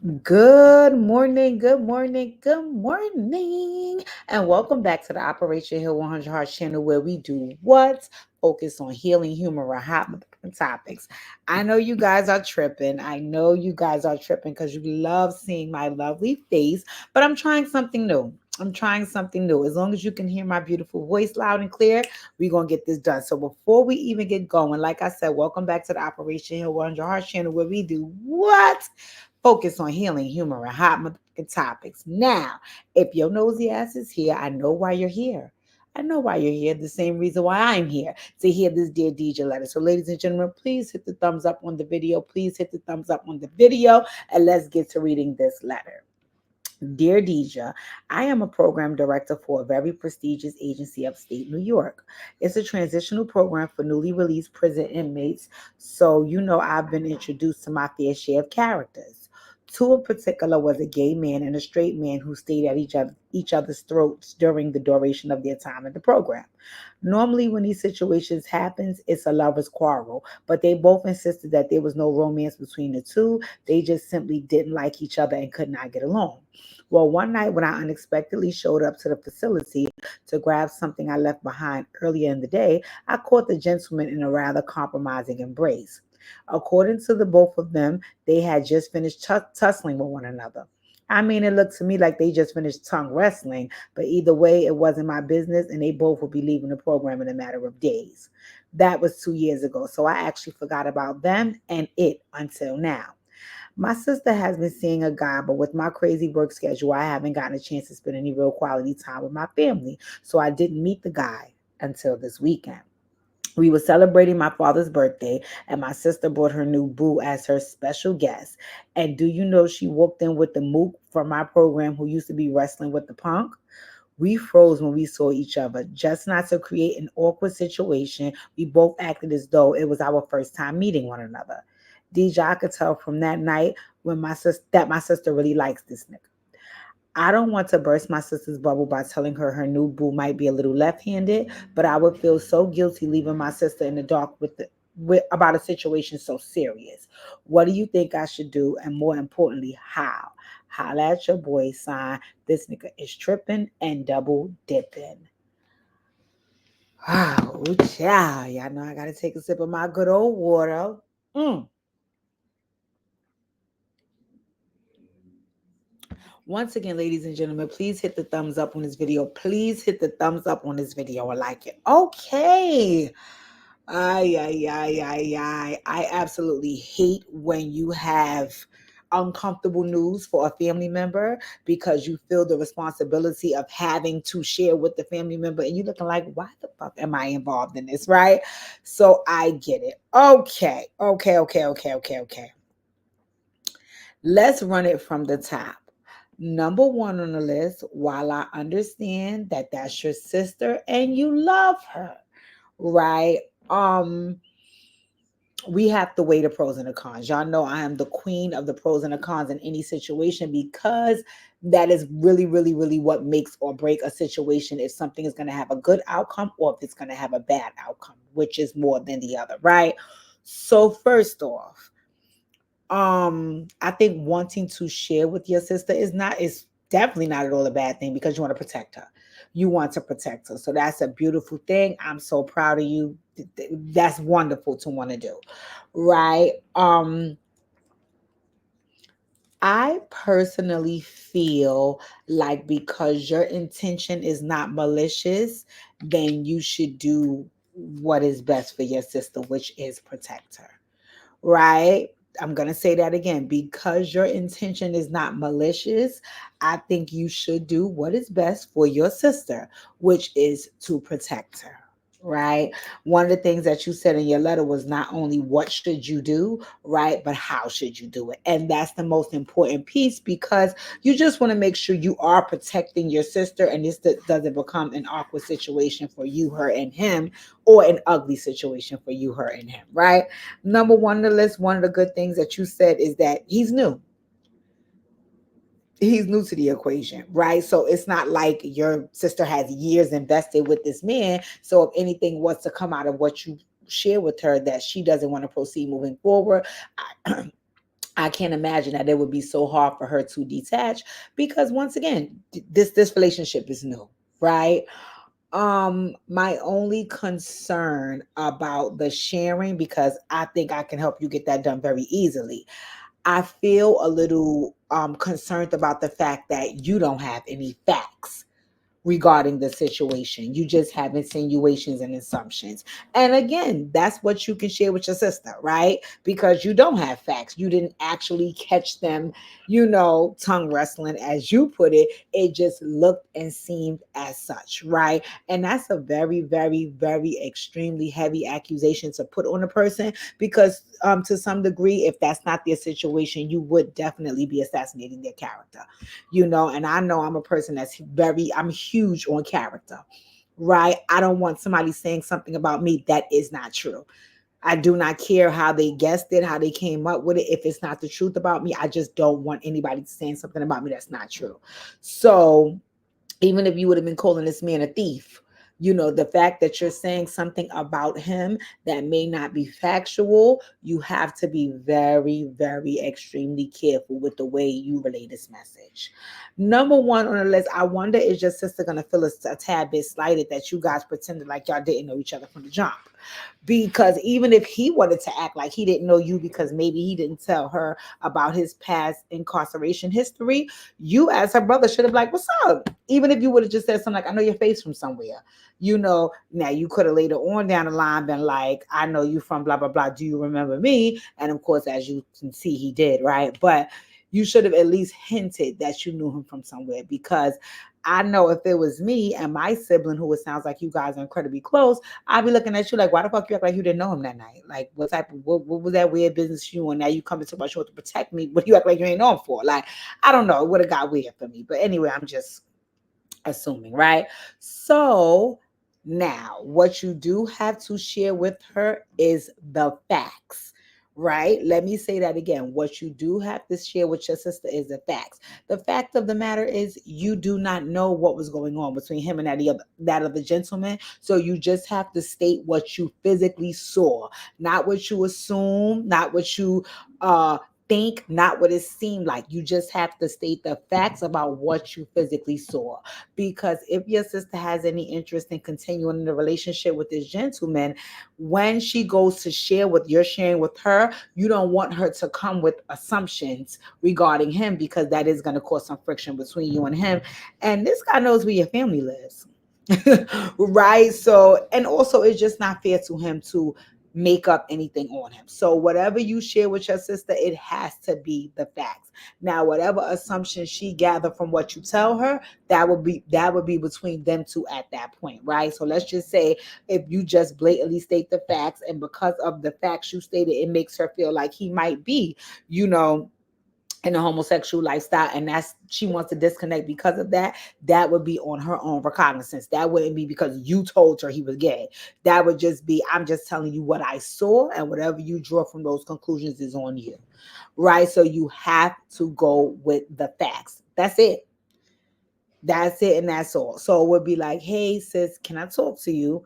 Good morning, good morning, good morning, and welcome back to the Operation Hill 100 Hearts channel where we do what? Focus on healing, humor, and hot topics. I know you guys are tripping. I know you guys are tripping because you love seeing my lovely face, but I'm trying something new. I'm trying something new. As long as you can hear my beautiful voice loud and clear, we're going to get this done. So before we even get going, like I said, welcome back to the Operation Hill 100 Hearts channel where we do what? Focus on healing, humor, and hot topics. Now, if your nosy ass is here, I know why you're here. I know why you're here. The same reason why I'm here to hear this Dear DJ letter. So, ladies and gentlemen, please hit the thumbs up on the video. Please hit the thumbs up on the video, and let's get to reading this letter. Dear Deja, I am a program director for a very prestigious agency upstate New York. It's a transitional program for newly released prison inmates, so I've been introduced to my fair share of characters. Two in particular was a gay man and a straight man who stayed at each other's throats during the duration of their time in the program. Normally, when these situations happens, it's a lover's quarrel, but they both insisted that there was no romance between the two. They just simply didn't like each other and could not get along. Well, one night when I unexpectedly showed up to the facility to grab something I left behind earlier in the day, I caught the gentleman in a rather compromising embrace. According to the both of them, they had just finished tussling with one another. I mean, it looked to me like they just finished tongue wrestling, but either way, it wasn't my business, and they both would be leaving the program in a matter of days. That was 2 years ago, so I actually forgot about them and it until now. My sister has been seeing a guy, but with my crazy work schedule, I haven't gotten a chance to spend any real quality time with my family. So I didn't meet the guy until this weekend. We were celebrating my father's birthday, and my sister brought her new boo as her special guest. And do you know she walked in with the mook from my program who used to be wrestling with the punk? We froze when we saw each other, just not to create an awkward situation. We both acted as though it was our first time meeting one another. DJ, I could tell from that night when my sister really likes this nigga. I don't want to burst my sister's bubble by telling her her new boo might be a little left-handed, but I would feel so guilty leaving my sister in the dark about a situation so serious. What do you think I should do? And more importantly, how? Holla at your boy, sign. This nigga is tripping and double dipping. Oh, child. Y'all know I gotta take a sip of my good old water. Mm. Once again, ladies and gentlemen, please hit the thumbs up on this video. Please hit the thumbs up on this video and like it. Okay. Ay, ay, ay, ay, ay. I absolutely hate when you have uncomfortable news for a family member because you feel the responsibility of having to share with the family member and you're looking like, why the fuck am I involved in this, right? So I get it. Okay, okay, okay, okay, okay, okay. Let's run it from the top. Number one on the list, while I understand that that's your sister and you love her, right? Um, we have to weigh the pros and the cons. Y'all know I am the queen of the pros and the cons in any situation because that is really, really, really what makes or break a situation if something is going to have a good outcome or if it's going to have a bad outcome, which is more than the other, right? So first off, I think wanting to share with your sister is definitely not at all a bad thing because you want to protect her. You want to protect her. So that's a beautiful thing. I'm so proud of you. That's wonderful to want to do. Right? I personally feel like because your intention is not malicious, then you should do what is best for your sister, which is protect her, right? I'm going to say that again. Because your intention is not malicious, I think you should do what is best for your sister, which is to protect her. Right. One of the things that you said in your letter was not only what should you do, right, but how should you do it. And that's the most important piece because you just want to make sure you are protecting your sister and this doesn't become an awkward situation for you, her, and him, or an ugly situation for you, her, and him, right? Number one on the list, one of the good things that you said is that he's new. He's new to the equation, right? So it's not like your sister has years invested with this man. So if anything was to come out of what you share with her that she doesn't want to proceed moving forward, I can't imagine that it would be so hard for her to detach because once again, this relationship is new, right? My only concern about the sharing, because I think I can help you get that done very easily. I feel a little concerned about the fact that you don't have any facts regarding the situation. You just have insinuations and assumptions. And again, that's what you can share with your sister, right? Because you don't have facts. You didn't actually catch them, tongue wrestling, as you put it. It just looked and seemed as such, right? And that's a very, very, very extremely heavy accusation to put on a person because, to some degree, if that's not their situation, you would definitely be assassinating their character, and I know I'm a person I'm huge on character, right? I don't want somebody saying something about me that is not true. I do not care how they guessed it, how they came up with it. If it's not the truth about me, I just don't want anybody saying something about me that's not true. So even if you would have been calling this man a thief, the fact that you're saying something about him that may not be factual, you have to be very, very extremely careful with the way you relay this message. Number one on the list, I wonder, is your sister going to feel a tad bit slighted that you guys pretended like y'all didn't know each other from the jump? Because even if he wanted to act like he didn't know you because maybe he didn't tell her about his past incarceration history, you as her brother should have like, what's up? Even if you would have just said something like, I know your face from somewhere. Now you could have later on down the line been like, I know you from blah blah blah, do you remember me? And of course, as you can see, he did, right? But you should have at least hinted that you knew him from somewhere, because I know if it was me and my sibling, who it sounds like you guys are incredibly close, I'd be looking at you like, why the fuck you act like you didn't know him that night? Like, what was that weird business you and now you come into my show to protect me? What do you act like you ain't know him for? Like, I don't know. It would have got weird for me. But anyway, I'm just assuming, right? So now what you do have to share with her is the facts. Right? Let me say that again. What you do have to share with your sister is the facts. The fact of the matter is you do not know what was going on between him and that other gentleman. So you just have to state what you physically saw, not what you assume, not what you think, not what it seemed like. You just have to state the facts about what you physically saw. Because if your sister has any interest in continuing the relationship with this gentleman, when she goes to share what you're sharing with her, you don't want her to come with assumptions regarding him, because that is going to cause some friction between you and him. And this guy knows where your family lives. Right? So, and also it's just not fair to him to make up anything on him. So whatever you share with your sister, it has to be the facts. Now, whatever assumptions she gathered from what you tell her, that would be between them two at that point, right? So let's just say if you just blatantly state the facts, and because of the facts you stated, it makes her feel like he might be, you know, in a homosexual lifestyle, and that's she wants to disconnect because of that, that would be on her own recognizance. That wouldn't be because you told her he was gay. That would just be, I'm just telling you what I saw, and whatever you draw from those conclusions is on you, right? So you have to go with the facts. That's it. That's it, and that's all. So it would be like, hey sis, can I talk to you?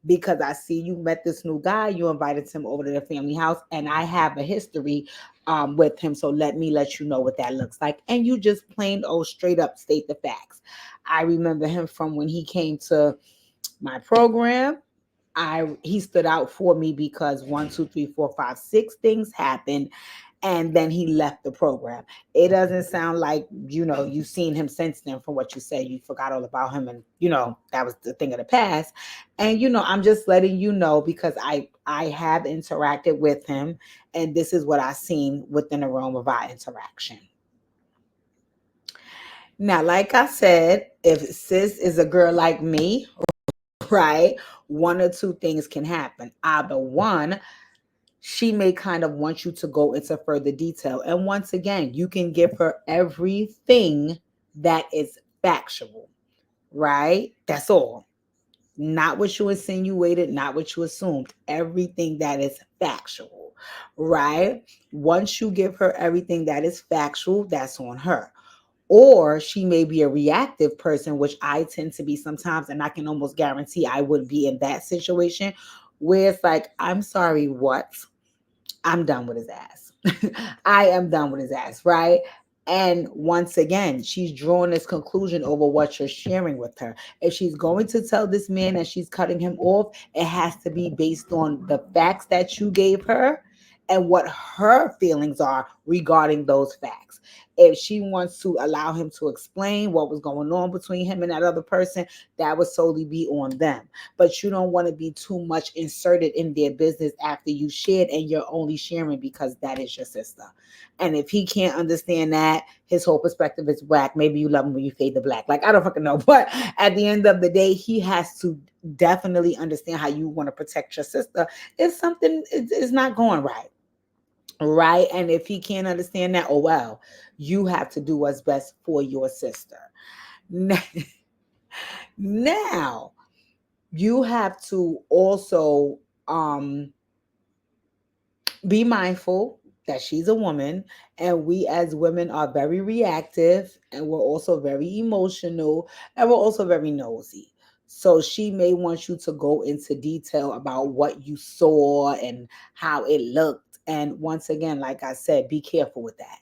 Because I see you met this new guy. You invited him over to the family house, and I have a history with him. So let you know what that looks like. And you just plain old straight up state the facts. I remember him from when he came to my program. He stood out for me because one, two, three, four, five, six things happened, and then he left the program. It doesn't sound like, you've seen him since then. From what you said, you forgot all about him, and that was the thing of the past. And I'm just letting you know, because I have interacted with him, and this is what I've seen within the realm of our interaction. Now, like I said, if sis is a girl like me, right, one or two things can happen. Either one, she may kind of want you to go into further detail. And once again, you can give her everything that is factual, right? That's all. Not what you insinuated, not what you assumed. Everything that is factual, right? Once you give her everything that is factual, that's on her. Or she may be a reactive person, which I tend to be sometimes, and I can almost guarantee I would be in that situation, where it's like, I'm sorry, what? I'm done with his ass. I am done with his ass, right? And once again, she's drawing this conclusion over what you're sharing with her. If she's going to tell this man that she's cutting him off, it has to be based on the facts that you gave her and what her feelings are regarding those facts. If she wants to allow him to explain what was going on between him and that other person, that would solely be on them. But you don't want to be too much inserted in their business after you shared, and you're only sharing because that is your sister. And if he can't understand that, his whole perspective is whack. Maybe you love him when you fade the black. Like, I don't fucking know. But at the end of the day, he has to definitely understand how you want to protect your sister if something is not going right. Right. And if he can't understand that, oh well, you have to do what's best for your sister. Now, you have to also be mindful that she's a woman, and we as women are very reactive, and we're also very emotional, and we're also very nosy. So she may want you to go into detail about what you saw and how it looked. And once again, like I said, be careful with that.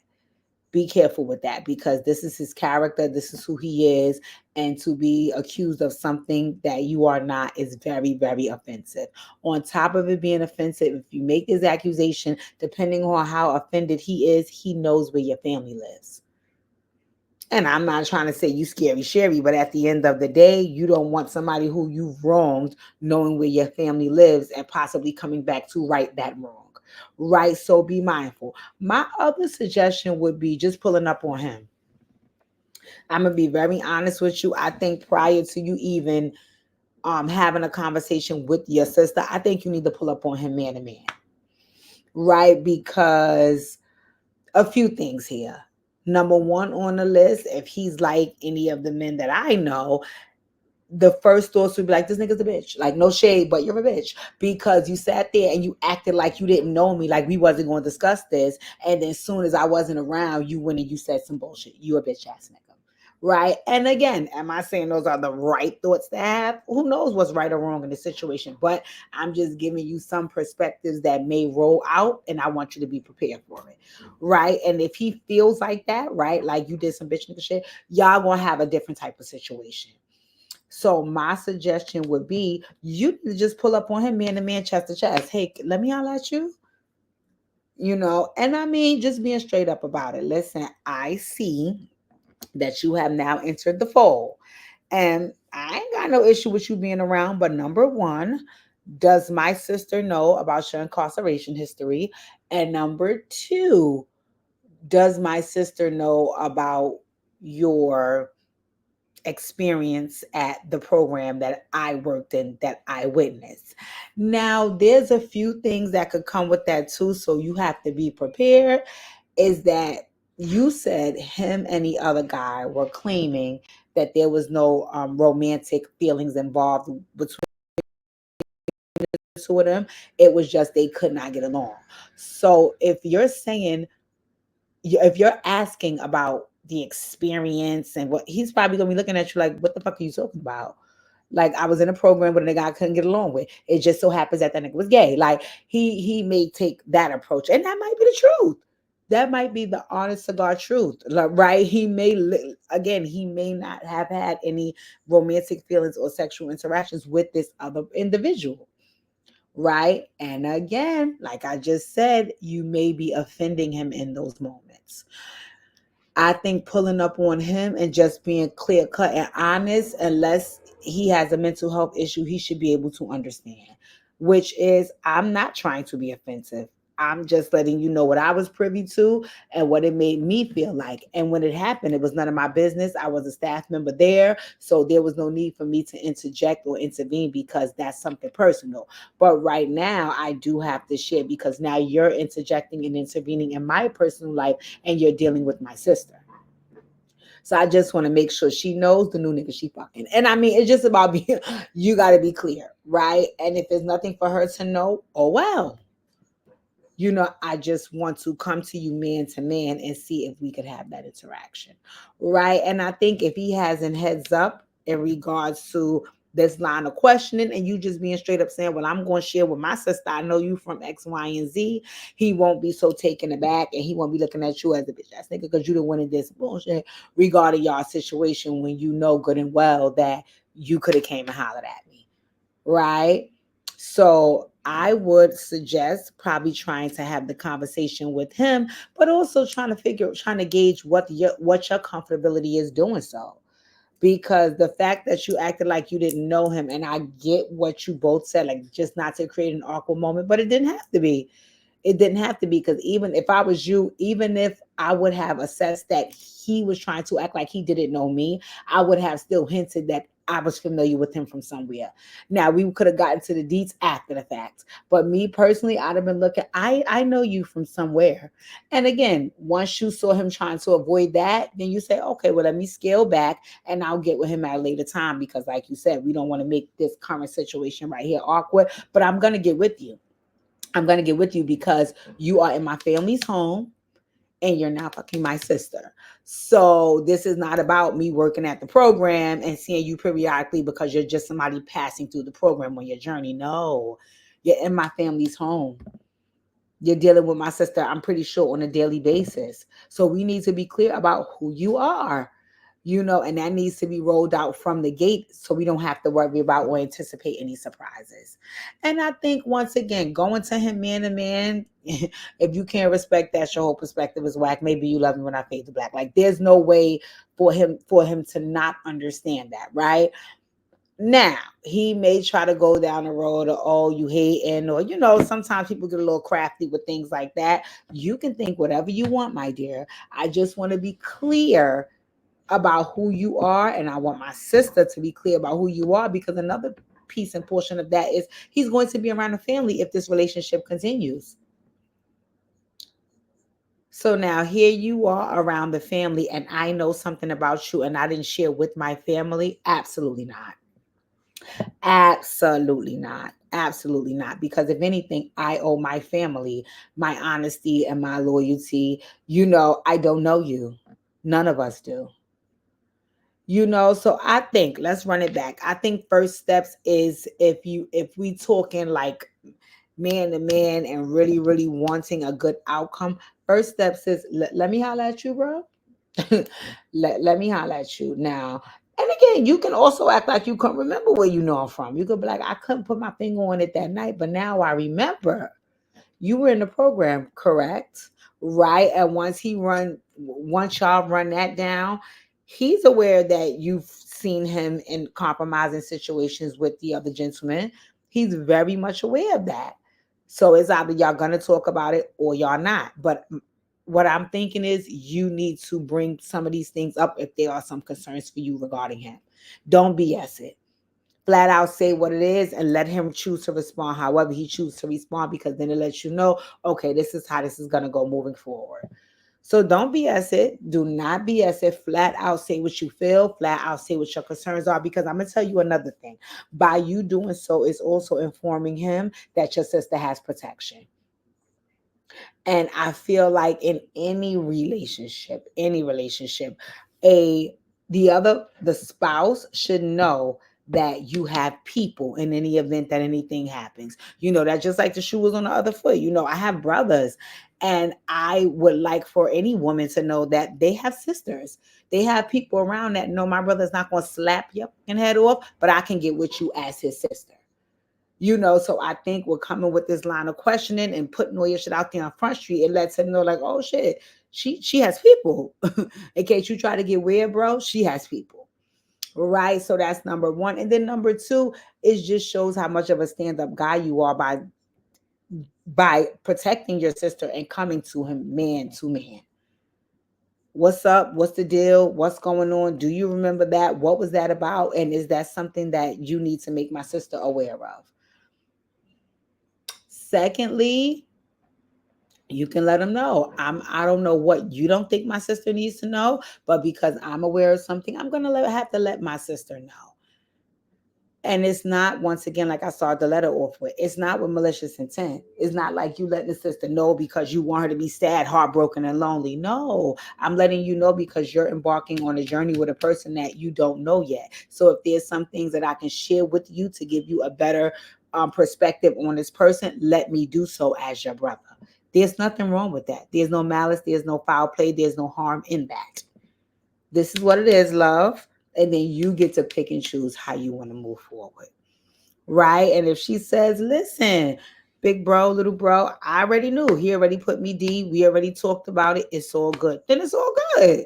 Be careful with that, because this is his character, this is who he is, and to be accused of something that you are not is very, very offensive. On top of it being offensive, if you make this accusation, depending on how offended he is, he knows where your family lives. And I'm not trying to say you scary Sherry, but at the end of the day, you don't want somebody who you've wronged knowing where your family lives and possibly coming back to right that wrong. Right? So be mindful. My other suggestion would be just pulling up on him. I'm gonna be very honest with you. I think prior to you even having a conversation with your sister, I think you need to pull up on him man to man. Right? Because a few things here. Number one on the list, if he's like any of the men that I know, the first thoughts would be like, this nigga's a bitch. Like, no shade, but you're a bitch. Because you sat there and you acted like you didn't know me, like we wasn't going to discuss this. And then as soon as I wasn't around, you went and you said some bullshit. You a bitch ass nigga. Right? And again, am I saying those are the right thoughts to have? Who knows what's right or wrong in the situation? But I'm just giving you some perspectives that may roll out, and I want you to be prepared for it. Right? And if he feels like that, right, like you did some bitch nigga shit, y'all gonna have a different type of situation. So my suggestion would be you just pull up on him man to man, chest to chest. Hey, let me holler at you. And I mean, just being straight up about it. Listen, I see that you have now entered the fold. And I ain't got no issue with you being around. But number one, does my sister know about your incarceration history? And number two, does my sister know about your experience at the program that I worked in, that I witnessed? Now, there's a few things that could come with that too, so you have to be prepared. Is that you said him and the other guy were claiming that there was no romantic feelings involved between the two of them. It was just they could not get along. So if you're asking about the experience and what, he's probably gonna be looking at you like, what the fuck are you talking about? Like, I was in a program with a nigga I couldn't get along with. It just so happens that nigga was gay. Like, he may take that approach, and that might be the truth. That might be the honest to God truth, like, right? Again, he may not have had any romantic feelings or sexual interactions with this other individual, right? And again, like I just said, you may be offending him in those moments. I think pulling up on him and just being clear cut and honest, unless he has a mental health issue, he should be able to understand. Which is, I'm not trying to be offensive. I'm just letting you know what I was privy to and what it made me feel like. And when it happened, it was none of my business. I was a staff member there. So there was no need for me to interject or intervene because that's something personal. But right now, I do have to share because now you're interjecting and intervening in my personal life, and you're dealing with my sister. So I just want to make sure she knows the new nigga she fucking. And I mean, it's just about being, you got to be clear, right? And if there's nothing for her to know, oh well. I just want to come to you man to man and see if we could have that interaction, right? And I think if he has an heads up in regards to this line of questioning and you just being straight up saying, well, I'm going to share with my sister. I know you from X, Y, and Z. He won't be so taken aback and he won't be looking at you as a bitch ass nigga because you didn't win in this bullshit regarding y'all situation when you know good and well that you could have came and hollered at me. Right? So I would suggest probably trying to have the conversation with him, but also trying to gauge what your comfortability is doing so, because the fact that you acted like you didn't know him, and I get what you both said, like just not to create an awkward moment, but it didn't have to be. It didn't have to be, because even if I was you, even if I would have assessed that he was trying to act like he didn't know me, I would have still hinted that I was familiar with him from somewhere. Now we could have gotten to the deets after the fact, but me personally, I'd have been looking. I know you from somewhere, and again, once you saw him trying to avoid that, then you say, okay, well let me scale back, and I'll get with him at a later time because, like you said, we don't want to make this current situation right here awkward. But I'm gonna get with you. I'm going to get with you because you are in my family's home and you're not fucking my sister. So this is not about me working at the program and seeing you periodically because you're just somebody passing through the program on your journey. No, you're in my family's home. You're dealing with my sister, I'm pretty sure, on a daily basis. So we need to be clear about who you are, and that needs to be rolled out from the gate so we don't have to worry about or anticipate any surprises. And I think, once again, going to him man to man, if you can't respect that, your whole perspective is whack. Maybe you love me when I fade to black. Like, there's no way for him to not understand that, right? Now, he may try to go down the road of, oh, you hating, or, sometimes people get a little crafty with things like that. You can think whatever you want, my dear. I just want to be clear about who you are, and I want my sister to be clear about who you are, because another piece and portion of that is he's going to be around the family if this relationship continues. So now here you are around the family, and I know something about you and I didn't share with my family. Absolutely not. Absolutely not. Absolutely not. Because if anything, I owe my family my honesty and my loyalty. I don't know you. None of us do. So I think, let's run it back. I think first steps is, if we talking like man to man and really, really wanting a good outcome, first steps is, let me holler at you, bro. Let me holler at you now. And again, you can also act like you can't remember where you know I'm from. You could be like, I couldn't put my finger on it that night, but now I remember. You were in the program, correct? Right? And once y'all run that down, he's aware that you've seen him in compromising situations with the other gentleman. He's very much aware of that. So it's either y'all gonna talk about it or y'all not. But what I'm thinking is, you need to bring some of these things up if there are some concerns for you regarding him. Don't BS it. Flat out say what it is and let him choose to respond however he chooses to respond, because then it lets you know, okay, this is how this is going to go moving forward. So don't BS it. Do not BS it. Flat out say what you feel. Flat out say what your concerns are, because I'm going to tell you another thing. By you doing so is also informing him that your sister has protection. And I feel like in any relationship, a the spouse should know that you have people in any event that anything happens. That just like the shoe was on the other foot. I have brothers, and I would like for any woman to know that they have sisters. They have people around that know my brother's not going to slap your fucking head off, but I can get with you as his sister. So I think we're coming with this line of questioning and putting all your shit out there on Front Street. It lets him know, like, oh shit, she has people. In case you try to get weird, bro, she has people. Right. So that's number one. And then number two, it just shows how much of a stand-up guy you are by protecting your sister and coming to him man to man. What's up? What's the deal? What's going on? Do you remember that? What was that about? And is that something that you need to make my sister aware of? Secondly, you can let them know. I don't know what you don't think my sister needs to know, but because I'm aware of something, I'm gonna have to let my sister know. And it's not, once again, like I started the letter off with, it's not with malicious intent. It's not like you letting the sister know because you want her to be sad, heartbroken, and lonely. No, I'm letting you know because you're embarking on a journey with a person that you don't know yet. So if there's some things that I can share with you to give you a better perspective on this person, let me do so as your brother. There's nothing wrong with that. There's no malice, there's no foul play, there's no harm in that. This is what it is, love. And then you get to pick and choose how you want to move forward. Right? And if she says, listen, big bro, little bro, I already knew. He already put me D. We already talked about it. It's all good. Then it's all good.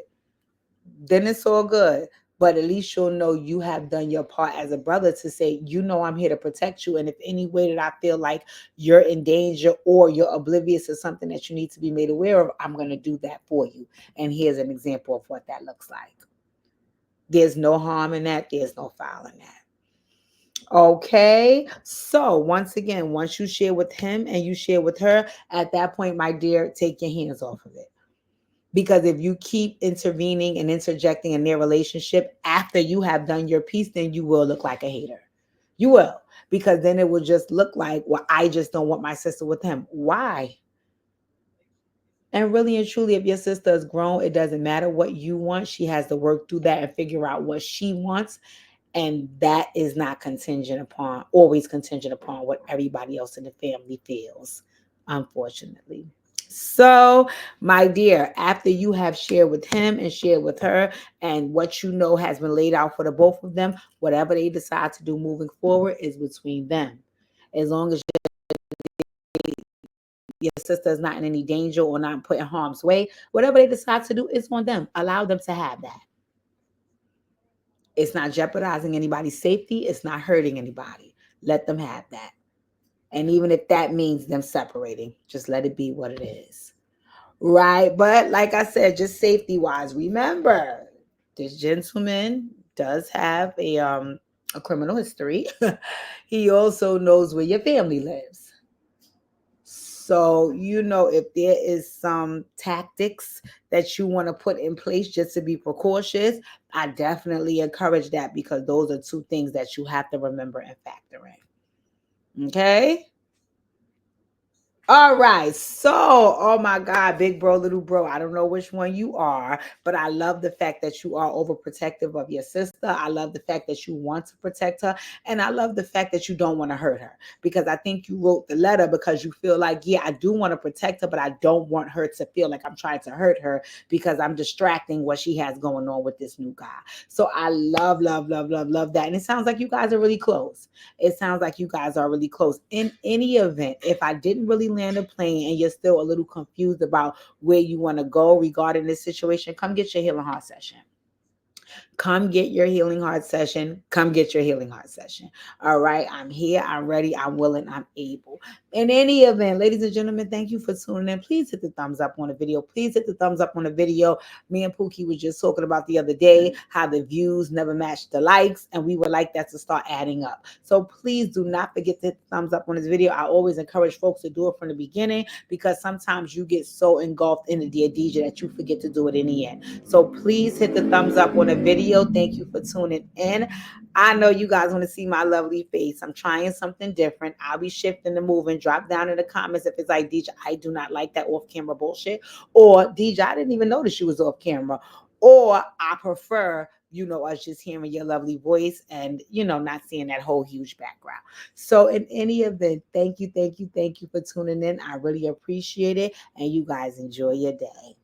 Then it's all good. But at least you'll know you have done your part as a brother to say, you know, I'm here to protect you. And if any way that I feel like you're in danger or you're oblivious to something that you need to be made aware of, I'm going to do that for you. And here's an example of what that looks like. There's no harm in that. There's no foul in that. Okay. So once again, once you share with him and you share with her, at that point, my dear, take your hands off of it. Because if you keep intervening and interjecting in their relationship after you have done your piece, then you will look like a hater. You will. Because then it will just look like, well, I just don't want my sister with him. Why? And really and truly, if your sister is grown, it doesn't matter what you want. She has to work through that and figure out what she wants. And that is not contingent upon, always contingent upon what everybody else in the family feels, unfortunately. So, my dear, after you have shared with him and shared with her, and what you know has been laid out for the both of them, whatever they decide to do moving forward is between them. As long as your sister is not in any danger or not put in harm's way, whatever they decide to do is on them. Allow them to have that. It's not jeopardizing anybody's safety. It's not hurting anybody. Let them have that. And even if that means them separating, just let it be what it is. Right. But like I said, just safety wise, remember this gentleman does have a criminal history. He also knows where your family lives. So, you know, if there is some tactics that you want to put in place just to be precautious, I definitely encourage that because those are two things that you have to remember and factor in. Okay. All right. So, oh my God, big bro, little bro. I don't know which one you are, but I love the fact that you are overprotective of your sister. I love the fact that you want to protect her. And I love the fact that you don't want to hurt her because I think you wrote the letter because you feel like, yeah, I do want to protect her, but I don't want her to feel like I'm trying to hurt her because I'm distracting what she has going on with this new guy. So I love, love, love, love, love that. And it sounds like you guys are really close. It sounds like you guys are really close. In any event, if I didn't really land a plane and you're still a little confused about where you want to go regarding this situation, come get your healing heart session. Come get your healing heart session. Come get your healing heart session. All right. I'm here. I'm ready. I'm willing. I'm able. In any event, ladies and gentlemen, thank you for tuning in. Please hit the thumbs up on the video. Please hit the thumbs up on the video. Me and Pookie was just talking about the other day how the views never match the likes, and we would like that to start adding up. So please do not forget to hit the thumbs up on this video. I always encourage folks to do it from the beginning because sometimes you get so engulfed in the dear DJ that you forget to do it in the end. So please hit the thumbs up on the video. Thank you for tuning in. I know you guys want to see my lovely face. I'm trying something different. I'll be shifting and moving. Drop down in the comments if it's like, DJ, I do not like that off-camera bullshit. Or, DJ, I didn't even notice you was off camera. Or I prefer, us just hearing your lovely voice and, not seeing that whole huge background. So in any event, thank you, thank you, thank you for tuning in. I really appreciate it. And you guys enjoy your day.